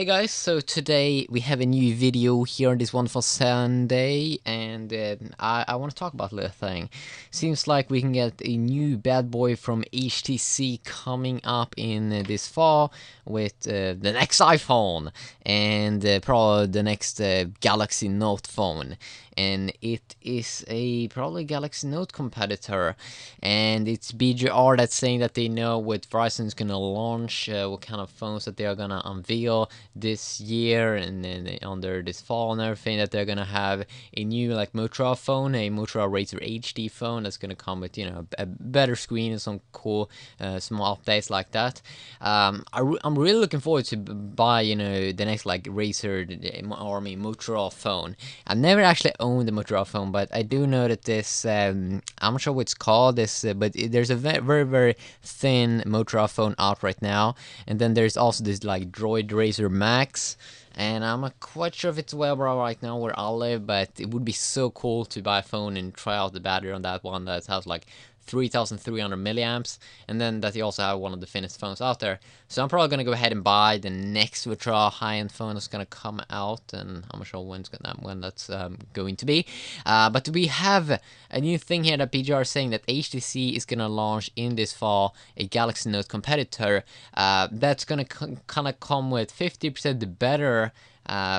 Hey guys, so today we have a new video here on this wonderful Sunday, and I want to talk about a little thing. Seems like we can get a new bad boy from HTC coming up in this fall with the next iPhone and probably the next Galaxy Note phone. And it is a probably Galaxy Note competitor, and it's BGR that's saying that they know what Verizon's gonna launch, what kind of phones that they are gonna unveil this year and then under this fall and everything, that they're gonna have a new like Motorola phone, a Motorola Razr HD phone that's gonna come with a better screen and some cool small updates like that. I'm really looking forward to buy the next like Razr Motorola phone. I've never actually owned the Motorola phone, but I do know that this I'm not sure what it's called but there's a very thin Motorola phone out right now, and then there's also this like Droid Razr Max. And I'm not quite sure if it's available right now where I live, but it would be so cool to buy a phone and try out the battery on that one that has like 3,300 milliamps, and then that you also have one of the thinnest phones out there. So I'm probably gonna go ahead and buy the next ultra high-end phone that's gonna come out, and I'm not sure when that's going to be. But we have a new thing here that PGR is saying that HTC is gonna launch in this fall a Galaxy Note competitor that's gonna kind of come with 50% better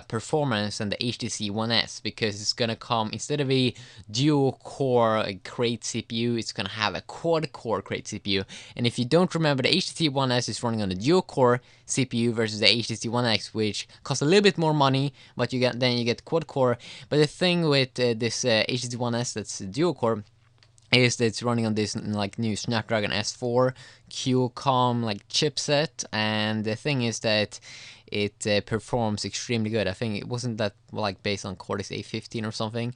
performance than the HTC One S, because it's gonna come, instead of a dual core Krait CPU, it's gonna have a quad core Krait CPU. And if you don't remember, the HTC One S is running on a dual core CPU versus the HTC One X, which costs a little bit more money, but you get quad core. But the thing with this HTC One S that's dual core is that it's running on this like new Snapdragon S4 Qualcomm like chipset, and the thing is that it performs extremely good. I think it wasn't that like based on Cortex A15 or something,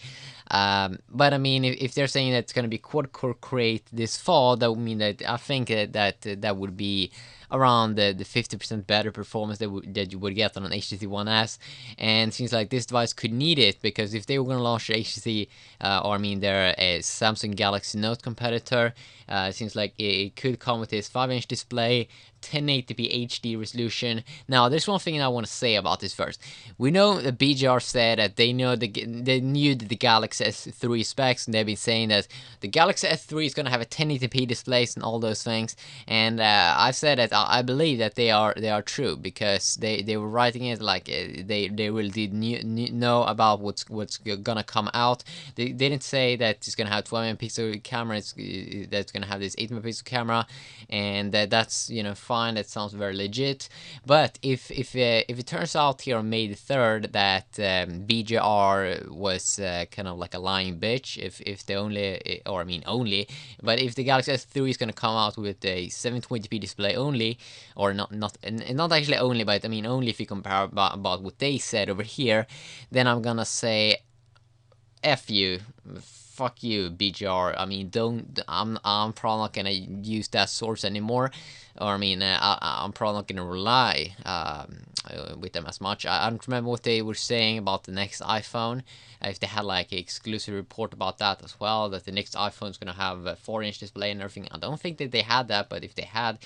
but I mean, if they're saying that it's gonna be quad core Krait this fall, that would mean that I think that would be around the 50% better performance that you would get on an HTC One S, and it seems like this device could need it, because if they were going to launch HTC, or I mean their Samsung Galaxy Note competitor, it seems like it could come with this 5-inch display, 1080p HD resolution. Now, there's one thing I want to say about this first. We know that BGR said that they knew the Galaxy S3 specs, and they've been saying that the Galaxy S3 is going to have a 1080p displays and all those things. And I've said that I believe that they are true, because they were writing it like they really did know about what's gonna come out. They didn't say that it's gonna have 12 megapixel camera. That's gonna have this 8 megapixel camera, and that's fine. That sounds very legit. But if it turns out here on May the 3rd that BGR was kind of like a lying bitch, if they only, or I mean only, but if the Galaxy S3 is gonna come out with a 720p display only, or not actually only, but I mean only if you compare about what they said over here, then I'm gonna say F you, fuck you, BGR. I mean, I'm probably not gonna use that source anymore, or I mean, I'm probably not gonna rely with them as much. I don't remember what they were saying about the next iPhone. If they had like an exclusive report about that as well, that the next iPhone is gonna have a 4-inch display and everything. I don't think that they had that, but if they had,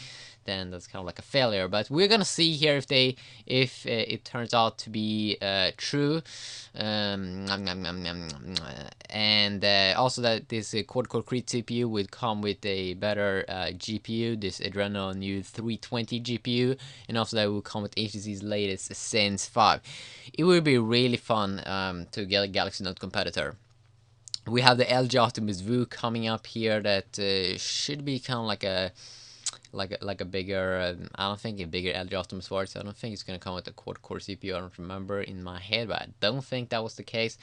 then that's kind of like a failure. But we're gonna see here if it turns out to be true. And also that this quad-core Krait CPU would come with a better GPU, this Adreno new 320 GPU, and also that will come with HTC's latest Sense 5. It would be really fun to get a Galaxy Note competitor. We have the LG Optimus View coming up here that should be kind of like a bigger, I don't think a bigger LG Optimus works. I don't think it's gonna come with a quad-core CPU. I don't remember in my head, but I don't think that was the case.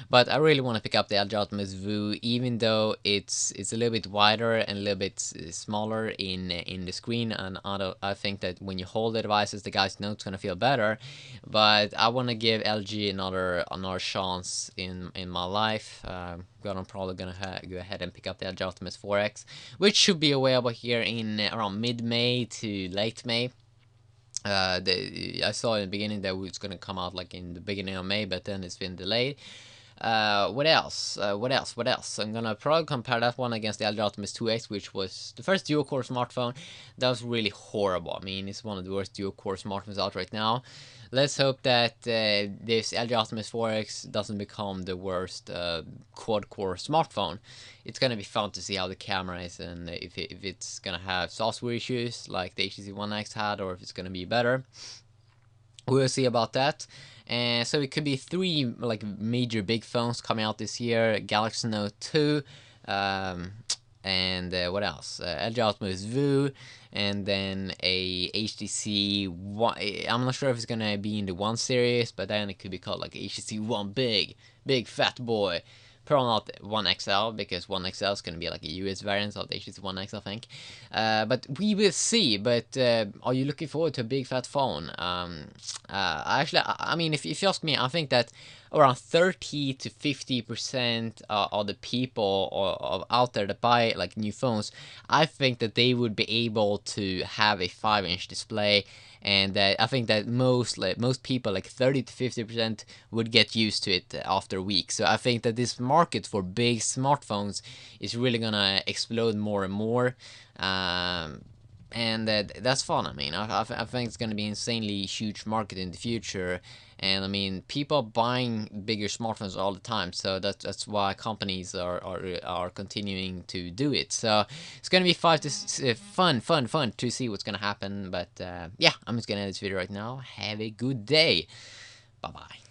But I really want to pick up the LG Optimus View, even though it's a little bit wider and a little bit smaller in the screen, and I think that when you hold the devices, the Galaxy Note's gonna feel better. But I want to give LG another chance in my life. I'm probably gonna go ahead and pick up the LG Optimus 4X, which should be available here in around mid-May to late May. I saw in the beginning that it was gonna come out like in the beginning of May, but then it's been delayed. What else? What else? What else? I'm gonna probably compare that one against the LG Optimus 2X, which was the first dual-core smartphone. That was really horrible. I mean, it's one of the worst dual-core smartphones out right now. Let's hope that this LG Optimus 4X doesn't become the worst quad-core smartphone. It's gonna be fun to see how the camera is, and if it's gonna have software issues like the HTC One X had, or if it's gonna be better. We'll see about that. And so it could be three like major big phones coming out this year: Galaxy Note 2, and what else? LG Optimus View, and then a HTC One. I'm not sure if it's gonna be in the One series, but then it could be called like HTC One Big Fat Boy. Probably not One XL, because One XL is going to be like a US variant of the HTC One X, I think. But we will see. But are you looking forward to a big fat phone? Actually, I mean, if you ask me, I think that around 30 to 50% of the people out there that buy like new phones, I think that they would be able to have a 5-inch display. And I think that most people, like 30 to 50%, would get used to it after a week. So I think that this market for big smartphones is really gonna explode more and more. And that's fun. I mean, I think it's gonna be insanely huge market in the future. And I mean, people are buying bigger smartphones all the time, so that's why companies are continuing to do it. So it's gonna be fun to see what's gonna happen. But yeah, I'm just gonna end this video right now. Have a good day. Bye bye.